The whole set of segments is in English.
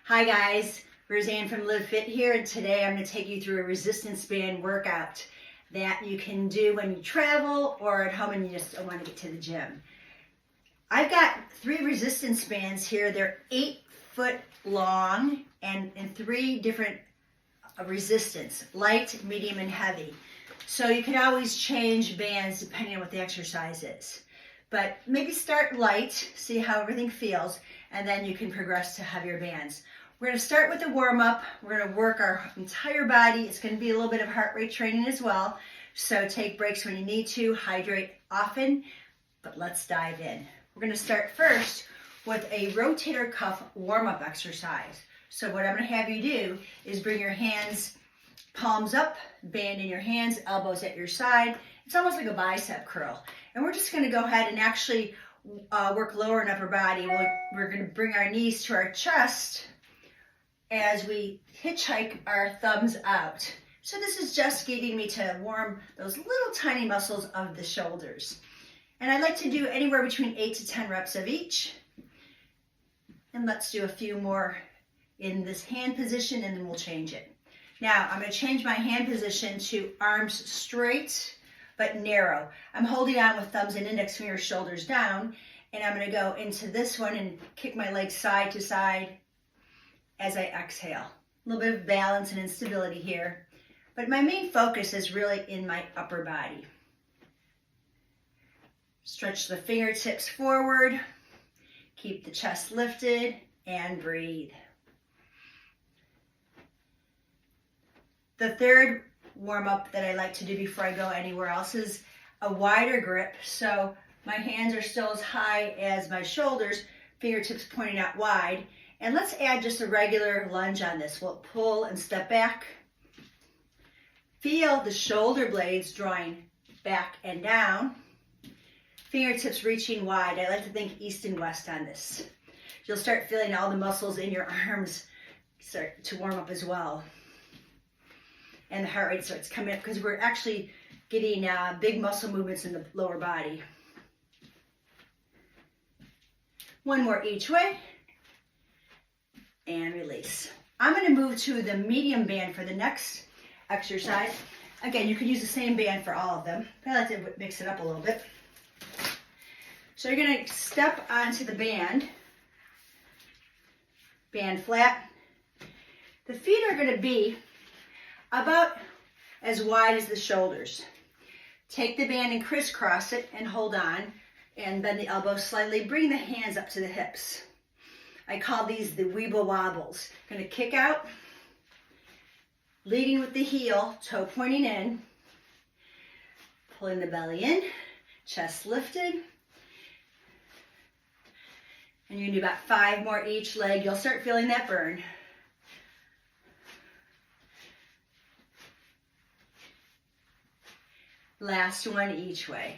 Hi guys, Roseanne from Live Fit here, and today I'm going to take you through a resistance band workout that you can do when you travel or at home and you just don't want to get to the gym. I've got 3 resistance bands here. They're 8 foot long and in 3 different resistance, light, medium, and heavy. So you can always change bands depending on what the exercise is. But maybe start light, see how everything feels, and then you can progress to heavier bands. We're going to start with the warm-up. We're going to work our entire body. It's going to be a little bit of heart rate training as well. So take breaks when you need to, hydrate often, but let's dive in. We're going to start first with a rotator cuff warm-up exercise. So what I'm going to have you do is bring your hands, palms up, band in your hands, elbows at your side. It's almost like a bicep curl. And we're just going to go ahead and actually work lower and upper body. We're going to bring our knees to our chest as we hitchhike our thumbs out. So this is just getting me to warm those little tiny muscles of the shoulders. And I like to do anywhere between 8 to 10 reps of each. And let's do a few more in this hand position and then we'll change it. Now I'm going to change my hand position to arms straight but narrow. I'm holding on with thumbs and index fingers, shoulders down, and I'm going to go into this one and kick my legs side to side as I exhale. A little bit of balance and instability here, but my main focus is really in my upper body. Stretch the fingertips forward, keep the chest lifted, and breathe. The third warm-up that I like to do before I go anywhere else is a wider grip. So my hands are still as high as my shoulders, fingertips pointing out wide. And let's add just a regular lunge on this. We'll pull and step back. Feel the shoulder blades drawing back and down. Fingertips reaching wide. I like to think east and west on this. You'll start feeling all the muscles in your arms start to warm up as well. And the heart rate starts coming up because we're actually getting big muscle movements in the lower body. One more each way. And release. I'm going to move to the medium band for the next exercise. Again, you could use the same band for all of them, but I like to mix it up a little bit. So you're going to step onto the band flat. The feet are going to be about as wide as the shoulders. Take the band and crisscross it and hold on and bend the elbows slightly. Bring the hands up to the hips. I call these the weeble wobbles. Going to kick out, leading with the heel, toe pointing in, pulling the belly in, chest lifted. And you're going to do about 5 more each leg. You'll start feeling that burn. Last one each way.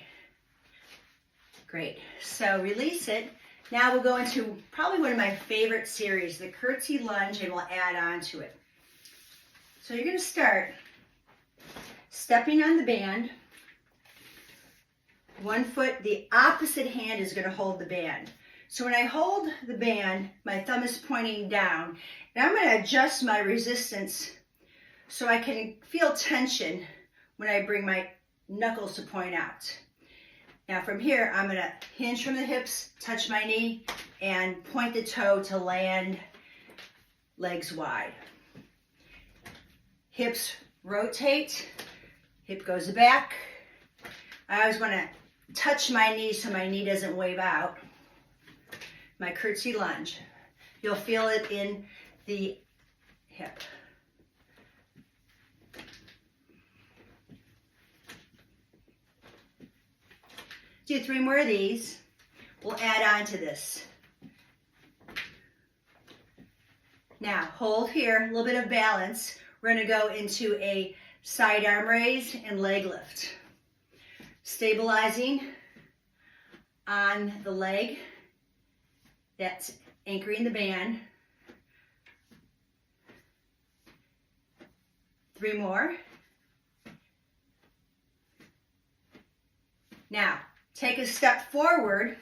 Great. So release it. Now we'll go into probably one of my favorite series, the curtsy lunge, and we'll add on to it. So you're going to start stepping on the band. One foot, the opposite hand is going to hold the band. So when I hold the band, my thumb is pointing down. And I'm going to adjust my resistance so I can feel tension when I bring my knuckles to point out. Now from here, I'm going to hinge from the hips, touch my knee, and point the toe to land legs wide. Hips rotate, hip goes back. I always want to touch my knee so my knee doesn't wave out. My curtsy lunge. You'll feel it in the hip. Do 3 more of these. We'll add on to this. Now, hold here, a little bit of balance. We're going to go into a side arm raise and leg lift. Stabilizing on the leg that's anchoring the band. 3 more. Now, take a step forward.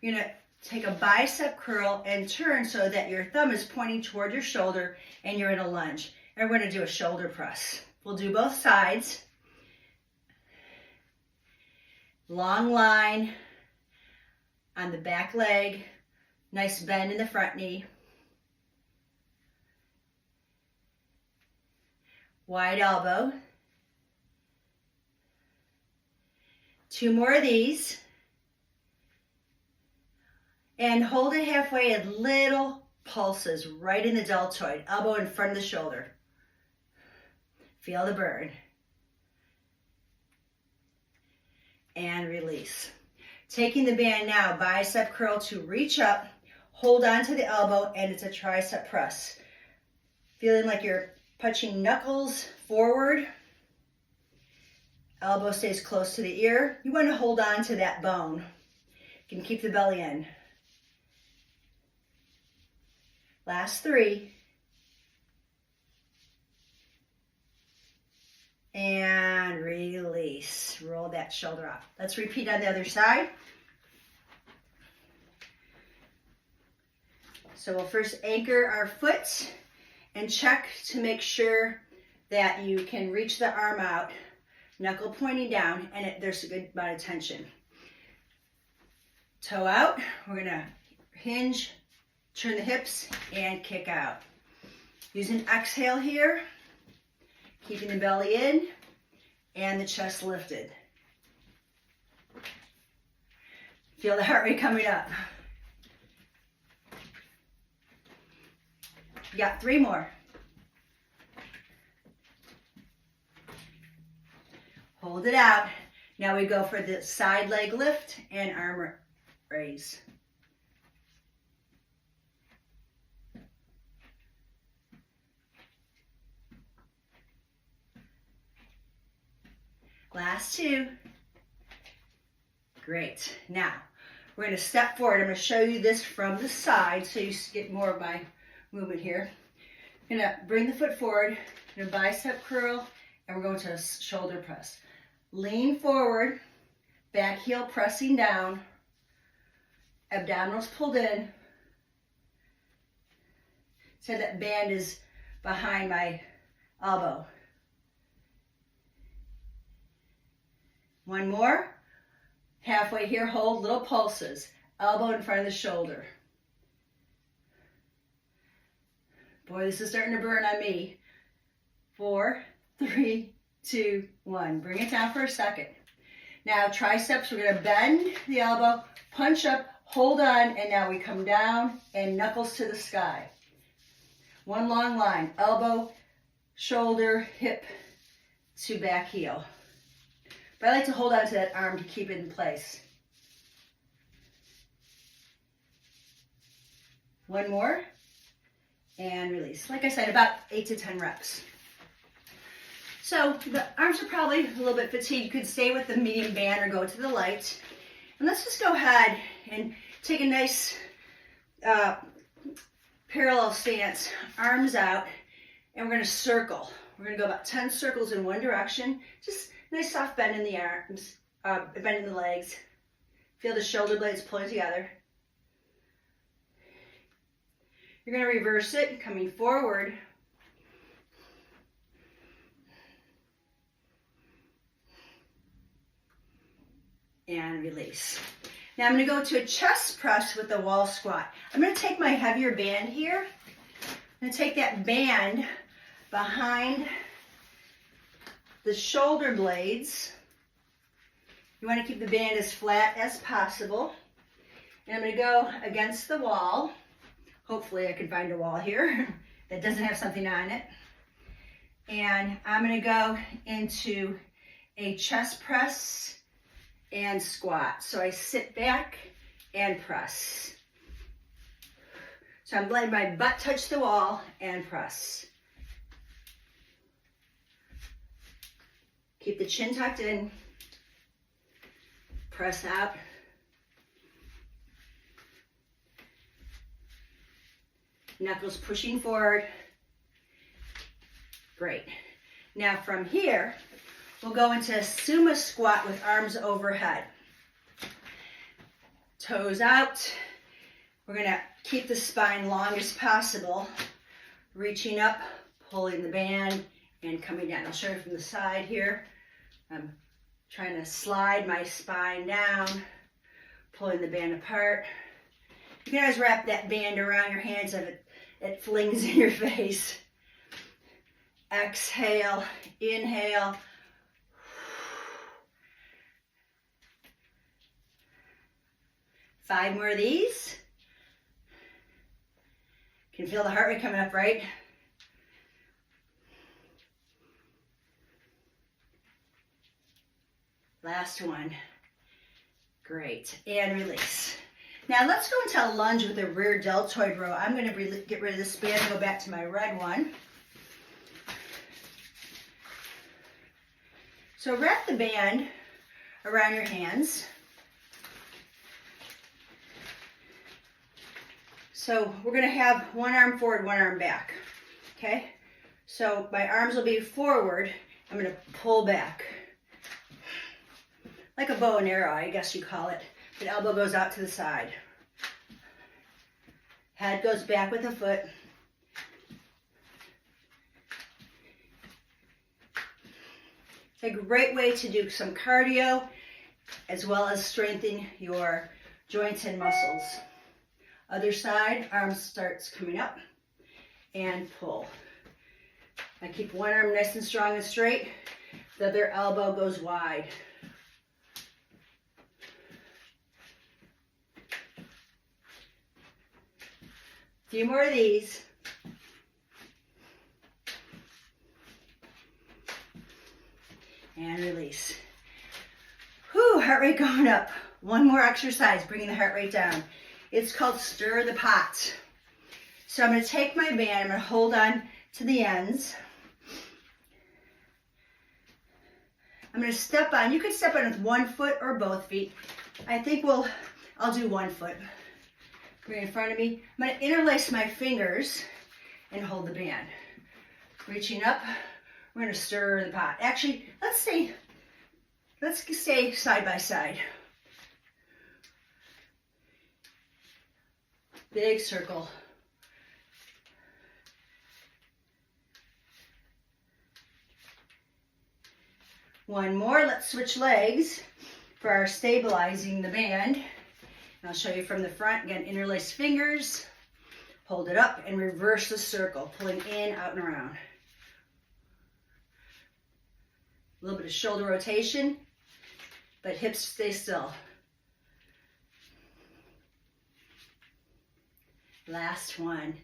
You're going to take a bicep curl and turn so that your thumb is pointing toward your shoulder and you're in a lunge. And we're going to do a shoulder press. We'll do both sides. Long line on the back leg. Nice bend in the front knee. Wide elbow. 2 more of these. And hold it halfway at little pulses right in the deltoid, elbow in front of the shoulder. Feel the burn. And release. Taking the band now, bicep curl to reach up, hold on to the elbow, and it's a tricep press. Feeling like you're punching knuckles forward. Elbow stays close to the ear. You want to hold on to that bone. You can keep the belly in. Last 3. And release. Roll that shoulder up. Let's repeat on the other side. So we'll first anchor our foot and check to make sure that you can reach the arm out, knuckle pointing down, and there's a good amount of tension. Toe out. We're going to hinge, turn the hips, and kick out. Use an exhale here, keeping the belly in and the chest lifted. Feel the heart rate coming up. You got 3 more. Hold it out. Now we go for the side leg lift and arm raise. Last 2. Great. Now, we're going to step forward. I'm going to show you this from the side so you get more of my movement here. I'm going to bring the foot forward, going to bicep curl, and we're going to a shoulder press. Lean forward, back heel pressing down, abdominals pulled in, so that band is behind my elbow. 1 more. Halfway here, hold little pulses. Elbow in front of the shoulder. Boy, this is starting to burn on me. 4, 3, 2, 1. Bring it down for a second. Now triceps, we're going to bend the elbow, punch up, hold on, and now we come down and knuckles to the sky. 1 long line. Elbow, shoulder, hip to back heel. But I like to hold on to that arm to keep it in place. 1 more. And release. Like I said, about 8 to 10 reps. So the arms are probably a little bit fatigued. You could stay with the medium band or go to the light. And let's just go ahead and take a nice parallel stance, arms out, and we're going to circle. We're going to go about 10 circles in one direction. Just nice soft bend in the arms, bend in the legs. Feel the shoulder blades pulling together. You're going to reverse it, coming forward. And release. Now I'm going to go to a chest press with the wall squat. I'm going to take my heavier band here. I'm going to take that band behind the shoulder blades. You want to keep the band as flat as possible. And I'm going to go against the wall. Hopefully I can find a wall here that doesn't have something on it. And I'm going to go into a chest press and squat. So I sit back and press. So I'm letting my butt touch the wall and press. Keep the chin tucked in. Press out. Knuckles pushing forward. Great. Now from here, we'll go into a sumo squat with arms overhead. Toes out, We're gonna keep the spine long as possible, reaching up, pulling the band, and coming down. I'll show you from the side here. I'm trying to slide my spine down, pulling the band apart. You can always wrap that band around your hands if it flings in your face. Exhale, inhale. 5 more of these. Can feel the heart rate coming up, right? Last one. Great. And release. Now let's go into a lunge with a rear deltoid row. I'm going to get rid of this band and go back to my red one. So wrap the band around your hands. So we're going to have one arm forward, one arm back. Okay? So my arms will be forward. I'm going to pull back. Like a bow and arrow, I guess you call it. The elbow goes out to the side. Head goes back with the foot. It's a great way to do some cardio as well as strengthen your joints and muscles. Other side, arm starts coming up and pull. I keep one arm nice and strong and straight. The other elbow goes wide. A few more of these. And release. Whew, heart rate going up. One more exercise, bringing the heart rate down. It's called stir the pot. So I'm going to take my band, I'm going to hold on to the ends. I'm going to step on. You could step on with one foot or both feet. I think I'll do one foot. Bring it in front of me. I'm going to interlace my fingers and hold the band. Reaching up, we're going to stir the pot. Actually, let's stay side by side. Big circle. One more. Let's switch legs for our stabilizing the band. I'll show you from the front. Again, interlace fingers, hold it up, and reverse the circle, pulling in, out, and around. A little bit of shoulder rotation, but hips stay still. Last one.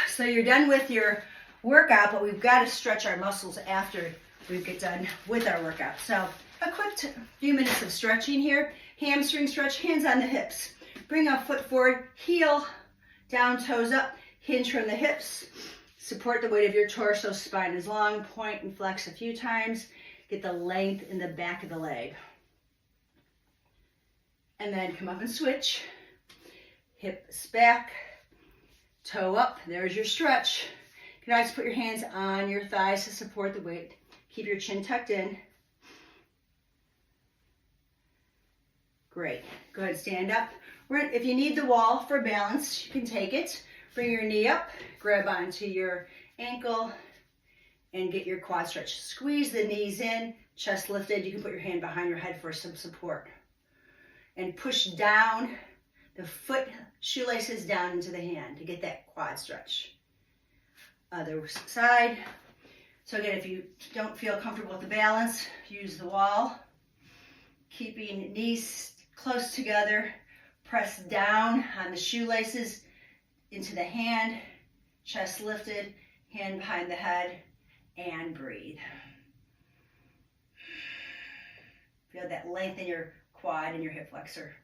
So you're done with your workout, but we've got to stretch our muscles after we get done with our workout. So a quick few minutes of stretching here. Hamstring stretch, hands on the hips. Bring a foot forward, heel down, toes up, hinge from the hips. Support the weight of your torso, spine is long, point and flex a few times. Get the length in the back of the leg. And then come up and switch. Hips back, toe up, there's your stretch. You can always put your hands on your thighs to support the weight. Keep your chin tucked in. Great. Go ahead, stand up. If you need the wall for balance, you can take it. Bring your knee up, grab onto your ankle, and get your quad stretch. Squeeze the knees in, chest lifted. You can put your hand behind your head for some support. And push down the foot shoelaces down into the hand to get that quad stretch. Other side. So again, if you don't feel comfortable with the balance, use the wall. Keeping knees close together, press down on the shoelaces into the hand, chest lifted, hand behind the head, and breathe. Feel that length in your quad and your hip flexor.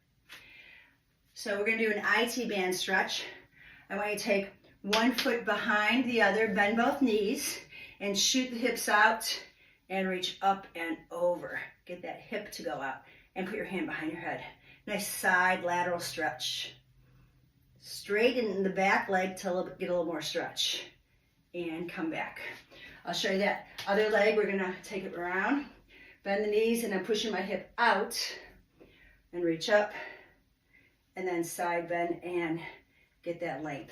So we're going to do an IT band stretch. I want you to take one foot behind the other, bend both knees, and shoot the hips out and reach up and over. Get that hip to go out. And put your hand behind your head. Nice side lateral stretch. Straighten the back leg to get a little more stretch. And come back. I'll show you that other leg. We're going to take it around. Bend the knees, and I'm pushing my hip out. And reach up and then side bend and get that length.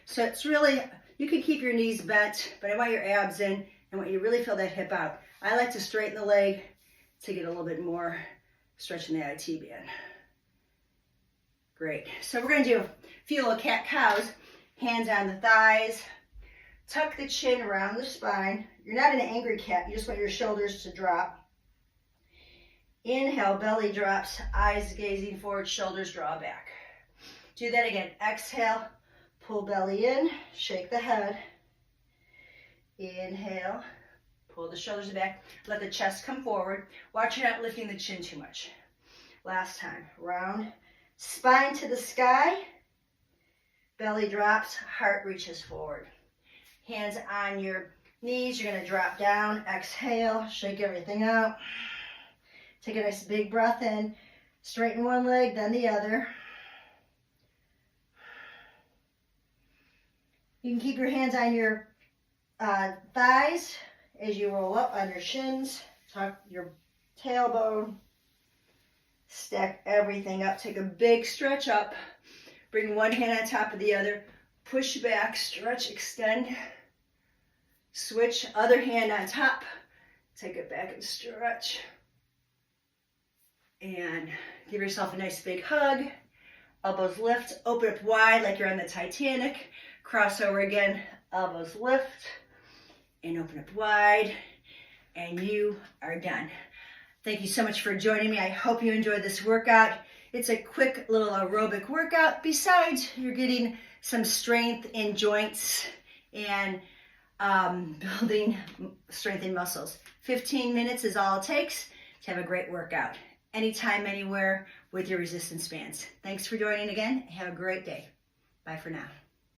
So it's really, you can keep your knees bent, but I want your abs in. I want you to really feel that hip out. I like to straighten the leg to get a little bit more stretch in the IT band. Great. So we're going to do a few little cat-cows. Hands on the thighs. Tuck the chin around the spine. You're not in an angry cat. You just want your shoulders to drop. Inhale, belly drops, eyes gazing forward, shoulders draw back. Do that again. Exhale, pull belly in, shake the head. Inhale, pull the shoulders back, let the chest come forward. Watch you're not lifting the chin too much. Last time, round, spine to the sky, belly drops, heart reaches forward. Hands on your knees, you're gonna drop down, exhale, shake everything out. Take a nice big breath in, straighten one leg, then the other. You can keep your hands on your thighs as you roll up on your shins. Tuck your tailbone. Stack everything up. Take a big stretch up. Bring one hand on top of the other. Push back, stretch, extend. Switch, other hand on top. Take it back and stretch. And give yourself a nice big hug. Elbows lift, open up wide like you're on the Titanic. Cross over again, elbows lift, and open up wide, and you are done. Thank you so much for joining me. I hope you enjoyed this workout. It's a quick little aerobic workout. Besides, you're getting some strength in joints and building strength in muscles. 15 minutes is all it takes to have a great workout. Anytime, anywhere with your resistance bands. Thanks for joining again. Have a great day. Bye for now.